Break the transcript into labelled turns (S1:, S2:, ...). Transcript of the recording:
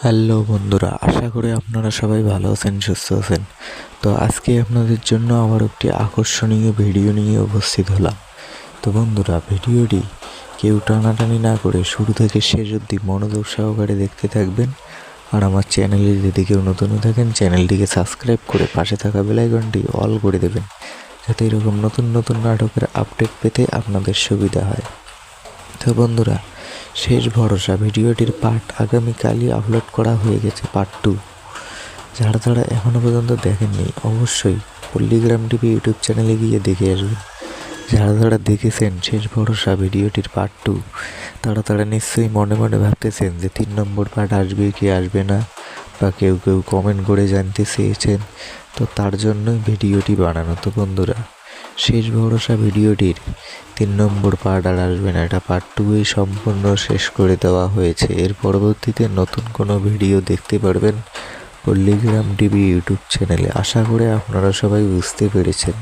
S1: Hello বন্ধুরা, আশা করি আপনারা সবাই ভালো আছেন, সুস্থ আছেন। তো আজকে আপনাদের জন্য আবার একটি আকর্ষণীয় ভিডিও নিয়ে উপস্থিত হলাম। তো বন্ধুরা, ভিডিওটি কেউ টানাটানি না করে শুরু থেকে শেষ অবধি মনোযোগ সহকারে দেখতে থাকবেন। আর আমার চ্যানেলে যদি কেউ নতুন থাকেন, চ্যানেলটিকে সাবস্ক্রাইব করে পাশে থাকা বেল আইকনটি অল করে দেবেন, যাতে এরকম নতুন নতুন নাটকের আপডেট পেতে আপনাদের সুবিধা হয়। তো বন্ধুরা, শেষ ভরসা ভিডিওটির পার্ট আগামীকালই আপলোড করা হয়ে গেছে, পার্ট 2। যারা এখনও পর্যন্ত দেখেননি, অবশ্যই পল্লীগ্রাম টিভি ইউটিউব চ্যানেলে গিয়ে দেখে আসবেন। যারা দেখেছেন শেষ ভরসা ভিডিওটির পার্ট 2, তারা নিশ্চয়ই মনে মনে ভাবতেছেন যে 3 নম্বর পার্ট আসবে কি আসবে না, বা কেউ কমেন্ট করে জানতে চেয়েছেন। তো তার জন্যই ভিডিওটি বানানো। তো বন্ধুরা, শেষ ভরসা ভিডিওটির 3 নম্বর পার্ট আর আসবে না, এটা পার্ট 2-ই সম্পূর্ণ শেষ করে দেওয়া হয়েছে। এর পরবর্তীতে নতুন কোনো ভিডিও দেখতে পারবেন পল্লীগ্রাম টিভি ইউটিউব চ্যানেলে। আশা করে আপনারা সবাই বুঝতে পেরেছেন।